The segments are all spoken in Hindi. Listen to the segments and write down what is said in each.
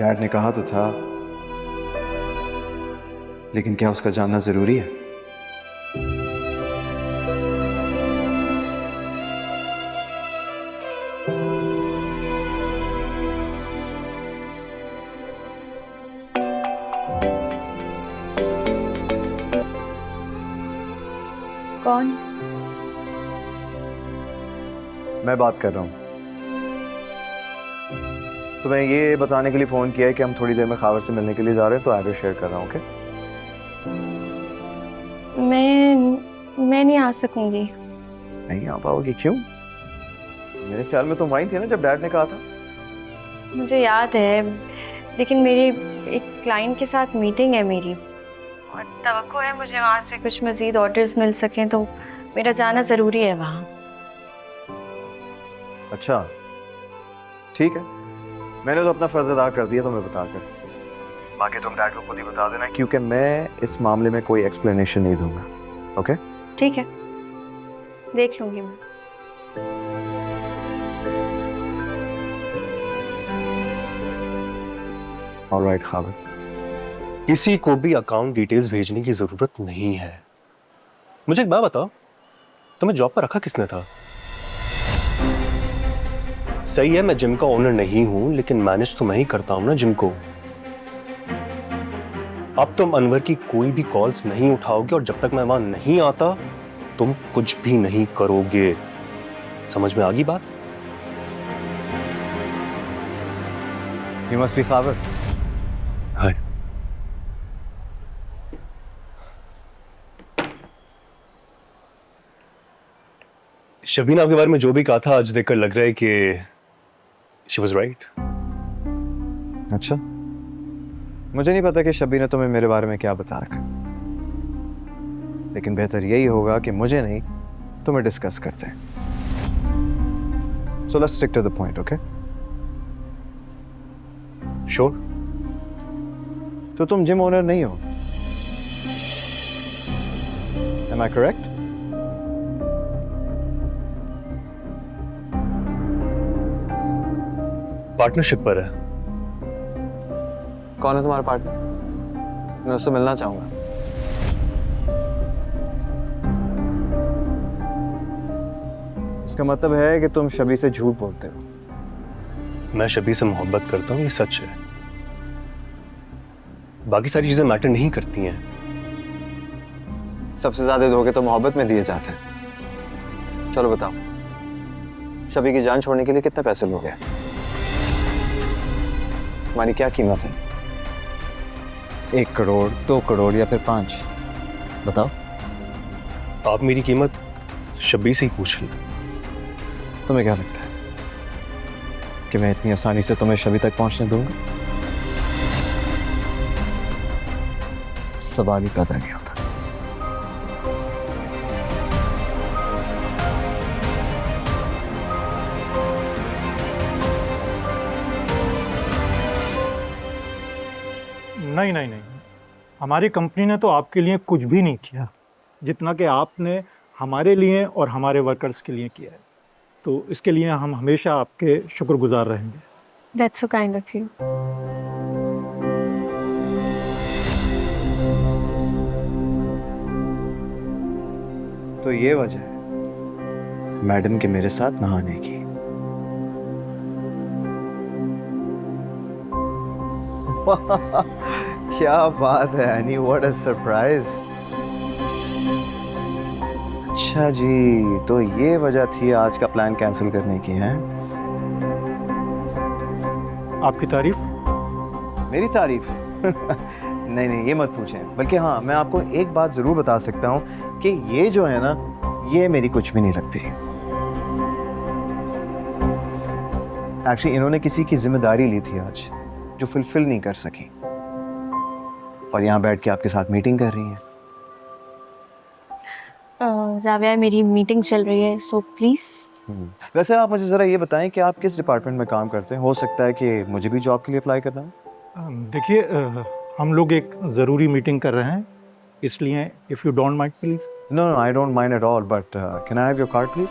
डैड ने कहा तो था, लेकिन क्या उसका जानना जरूरी है? कौन? मैं बात कर रहा हूँ। तुम्हें ये बताने के लिए फोन किया है कि हम थोड़ी देर में खावर से मिलने के लिए जा रहे हैं, तो एड्रेस शेयर कर रहा हूँ। ओके? मैं नहीं आ सकूंगी। नहीं आ पाओगी? क्यों? मेरे ख्याल में तुम वहीं थी ना जब डैड ने कहा था। मुझे याद है, लेकिन मेरी एक क्लाइंट के साथ मीटिंग है मेरी, और तवक्को है मुझे वहाँ से कुछ मज़ीद ऑर्डर्स मिल सकें, तो मेरा जाना ज़रूरी है वहाँ। अच्छा, ठीक है। मैंने तो अपना फर्ज अदा कर दिया तुम्हें बताकर। बाकी तुम डैड को खुद ही बता देना, क्योंकि मैं इस मामले में कोई एक्सप्लेनेशन नहीं दूंगा। ओके? ठीक है, देख लूंगी मैं। ऑलराइट खावर। किसी को भी अकाउंट डिटेल्स भेजने की जरूरत नहीं है। मुझे एक बात बताओ, तुम्हें जॉब पर रखा किसने था? सही है, मैं जिम का ओनर नहीं हूं, लेकिन मैनेज तो मैं ही करता हूं ना जिम को। अब तुम अनवर की कोई भी कॉल्स नहीं उठाओगे, और जब तक मैं वहां नहीं आता तुम कुछ भी नहीं करोगे। समझ में आ गई बात? You must be Khawar. Hi. Shabina आपके बारे में जो भी कहा था, आज देखकर लग रहा है कि शी वाज राइट। अच्छा, मुझे नहीं पता कि शबी ने तुम्हें मेरे बारे में क्या बता रखा, लेकिन बेहतर यही होगा कि मुझे नहीं तुम्हें डिस्कस करते हैं। So let's stick to the point. Okay? Sure. तो तुम जिम ओनर नहीं हो, एम आई करेक्ट? पार्टनरशिप पर है। कौन है तुम्हारा पार्टनर? मैं उससे मिलना चाहूंगा। इसका मतलब है कि तुम शबी से झूठ बोलते हो। मैं शबी से मोहब्बत करता हूं, ये सच है। बाकी सारी चीजें मैटर नहीं करती हैं। सबसे ज्यादा धोखे तो मोहब्बत में दिए जाते हैं। चलो बताओ, शबी की जान छोड़ने के लिए कितने पैसे लोगे? हमारी क्या कीमत है? 1 करोड़, 2 करोड़ या फिर 5? बताओ। आप मेरी कीमत शबी से ही पूछ लें। तुम्हें क्या लगता है कि मैं इतनी आसानी से तुम्हें शबी तक पहुंचने दूंगा? सवाल ही पैदा नहीं होता। नहीं नहीं नहीं, हमारी कंपनी ने तो आपके लिए कुछ भी नहीं किया जितना कि आपने हमारे लिए और हमारे वर्कर्स के लिए किया है। तो इसके लिए हम हमेशा आपके शुक्रगुजार रहेंगे। That's so kind of you. तो ये वजह है मैडम के मेरे साथ नहाने की। क्या बात है एनी, व्हाट अ सरप्राइज। अच्छा जी, तो ये वजह थी आज का प्लान कैंसिल करने की है? आपकी तारीफ? मेरी तारीफ? नहीं नहीं, ये मत पूछें। बल्कि हाँ, मैं आपको एक बात जरूर बता सकता हूँ कि ये जो है ना, ये मेरी कुछ भी नहीं लगती। एक्चुअली इन्होंने किसी की जिम्मेदारी ली थी आज, जो फुलफिल नहीं कर सकी, और यहाँ बैठ के आपके साथ मीटिंग कर रही हैं। जाविया, मेरी मीटिंग चल रही है, सो प्लीज। वैसे आप मुझे ज़रा ये बताएं कि आप किस डिपार्टमेंट में काम करते हैं? हो सकता है कि मुझे भी जॉब के लिए अप्लाई करना हो। देखिए, हम लोग एक ज़रूरी मीटिंग कर रहे हैं, इसलिए if you don't mind please. No no, I don't mind at all, but can I have your card please?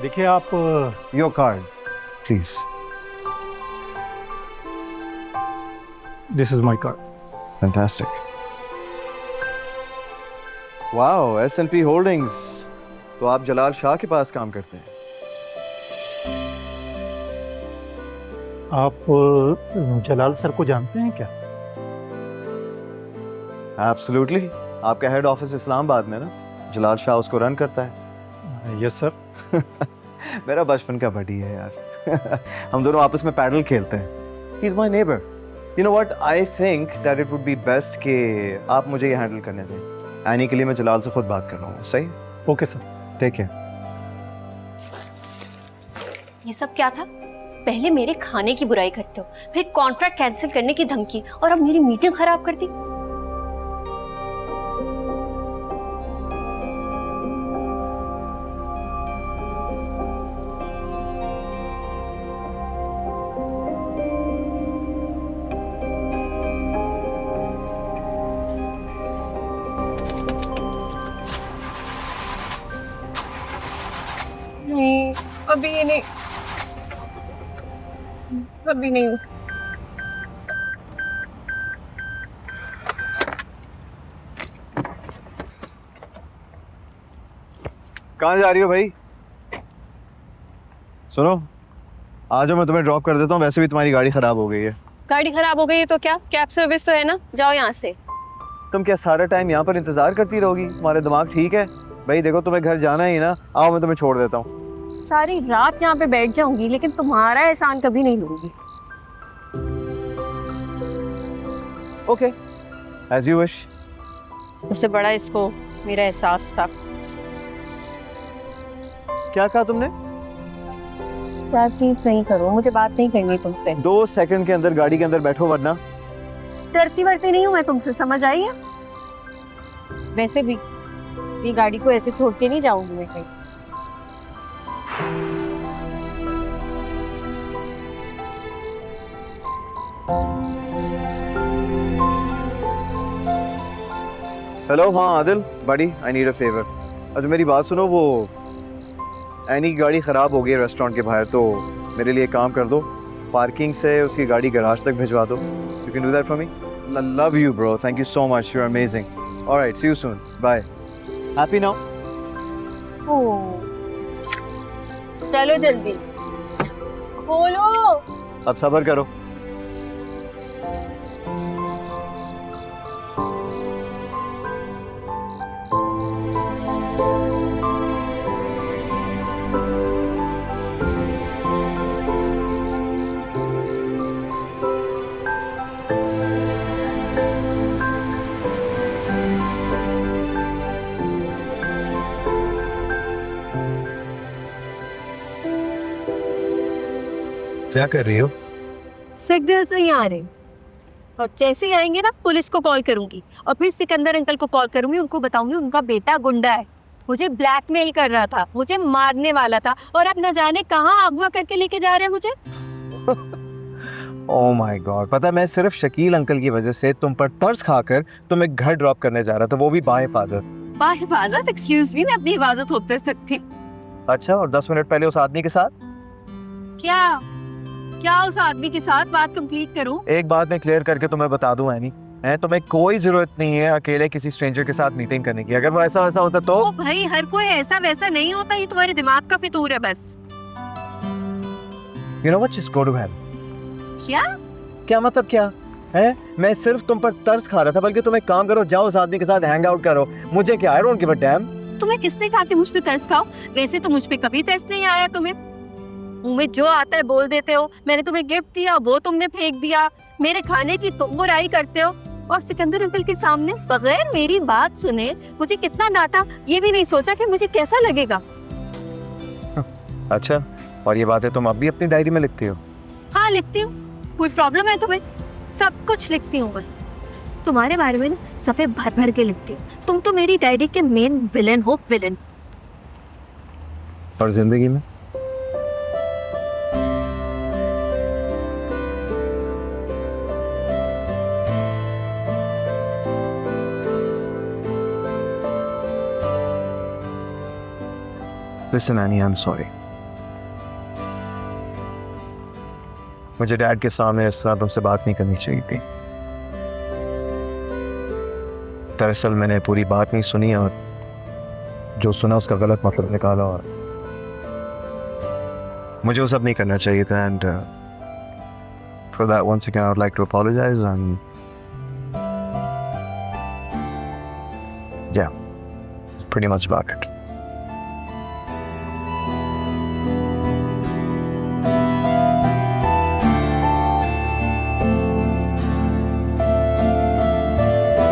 देखिए आप your card please. This is my card. Fantastic. Wow, S&P holdings. तो आप जलाल शाह के पास काम करते हैं? आप जलाल सर को जानते हैं क्या? एब्सोल्युटली। आपका हेड ऑफिस इस्लामाबाद में ना, जलाल शाह उसको रन करता है। Yes sir. मेरा बचपन का बडी है यार। हम दोनों आपस में पैडल खेलते हैं। He is my neighbour. You know what, I think that it would be best कि आप मुझे ये हैंडल करने दें। एनी के लिए मैं जलाल से खुद बात कर रहा हूँ। सही? Okay sir. ठीक है। ये सब क्या था? पहले मेरे खाने की बुराई करते हो, फिर कॉन्ट्रैक्ट कैंसिल करने की धमकी, और अब मेरी मीटिंग खराब कर दी। नहीं, अभी नहीं, अभी नहीं। कहाँ जा रही हो भाई? सुनो, आ जाओ, मैं तुम्हें ड्रॉप कर देता हूँ। वैसे भी तुम्हारी गाड़ी खराब हो गई है। गाड़ी खराब हो गई है तो क्या, कैब सर्विस तो है ना, जाओ यहाँ से। तुम क्या सारा टाइम यहाँ पर इंतजार करती रहोगी? तुम्हारे दिमाग ठीक है? भाई देखो, तुम्हें घर जाना ही ना, आओ मैं तुम्हें छोड़ देता हूँ। सारी रात यहाँ पे बैठ जाऊंगी, लेकिन तुम्हारा एहसान कभी नहीं लूंगी। Okay, as you wish. उससे बड़ा इसको मेरा एहसास था। क्या कहा तुमने? यार प्लीज नहीं करो, मुझे बात नहीं करनी तुमसे। 2 सेकंड के अंदर गाड़ी के अंदर बैठो, वरना। डरती वरती नहीं हूँ मैं तुमसे, समझ आई है? वैसे भी ये गाड़ी को ऐसे छोड़ के नहीं जाऊंगी मैं कहीं। हेलो, हाँ आदिल बड़ी, आई नीड अ फेवर। अच्छा मेरी बात सुनो, वो एनी की गाड़ी ख़राब हो गई है रेस्टोरेंट के बाहर, तो मेरे लिए एक काम कर दो, पार्किंग से उसकी गाड़ी गैराज तक भिजवा दो। You can do that for me? Love you bro, thank you so much, you are amazing. Alright, see you soon, bye. Happy now? चलो जल्दी बोलो। अब सब्र करो। क्या कर रही हो? सिग्नल्स नहीं आ रहे, और जैसे ही आएंगे ना पुलिस को कॉल करूंगी, और फिर सिकंदर अंकल को कॉल करूंगी, उनको बताऊंगी उनका बेटा गुंडा है, मुझे ब्लैकमेल कर रहा था, मुझे मारने वाला था, और अब न जाने कहाँ अगवा करके लेके जा रहे हैं मुझे। ओह माय गॉड, पता है मैं सिर्फ शकील अंकल की वजह से तुम पर तरस खाकर तुम्हें घर ड्रॉप करने जा रहा था, वो भी बाहिफाजत। बाहिफाजत? एक्सक्यूज मी, मैं अपनी हिफाजत खुद कर सकती हूँ। अच्छा, और 10 मिनट पहले उस आदमी के साथ? क्या उस आदमी के साथ? बात कंप्लीट करूं? एक बात मैं क्लियर करके तुम्हें बता दूं एनी, तुम्हें कोई जरूरत नहीं है अकेले किसी स्ट्रेंजर के साथ मीटिंग करने की। अगर वो ऐसा वैसा होता तो ओ भाई, हर कोई ऐसा वैसा नहीं होता, ये तुम्हारे दिमाग का फितूर है बस। You know what, just go to hell. क्या मतलब क्या है? मैं सिर्फ तुम पर तरस खा रहा था, बल्कि तुम एक काम करो, जाओ उस आदमी के साथ हैंग आउट करो। मुझे क्या, I don't give a dam. तुम्हें किसने कहा कि मुझ पे तरस खाओ? वैसे तो मुझ पे कभी तरस नहीं आया तुम्हें, मुंह में जो आता है बोल देते हो। मैंने तुम्हें गिफ्ट दिया, वो तुमने फेंक दिया, मेरे खाने की तुम बुराई करते हो, और सिकंदर अंकल के सामने बगैर मेरी बात सुने मुझे कितना डांटा, ये भी नहीं सोचा कि मुझे कैसा लगेगा। अच्छा, और ये बातें तुम अब भी अपनी डायरी में लिखती हो? हाँ लिखती हूँ, कोई प्रॉब्लम है तुम्हें? सब कुछ लिखती हूँ मैं तुम्हारे बारे में ना, सफे भर भर के लिखती हूँ। तुम तो मेरी डायरी के मेन विलन हो, विलन। और जिंदगी में? Listen Annie, I'm sorry. मुझे डैड के सामने इस तरह तुमसे बात नहीं करनी चाहिए थी। दरअसल मैंने पूरी बात नहीं सुनी और जो सुना उसका गलत मतलब निकाला और मुझे वो सब नहीं करना चाहिए था and for that once again I would like to apologize and yeah, it's pretty much about it.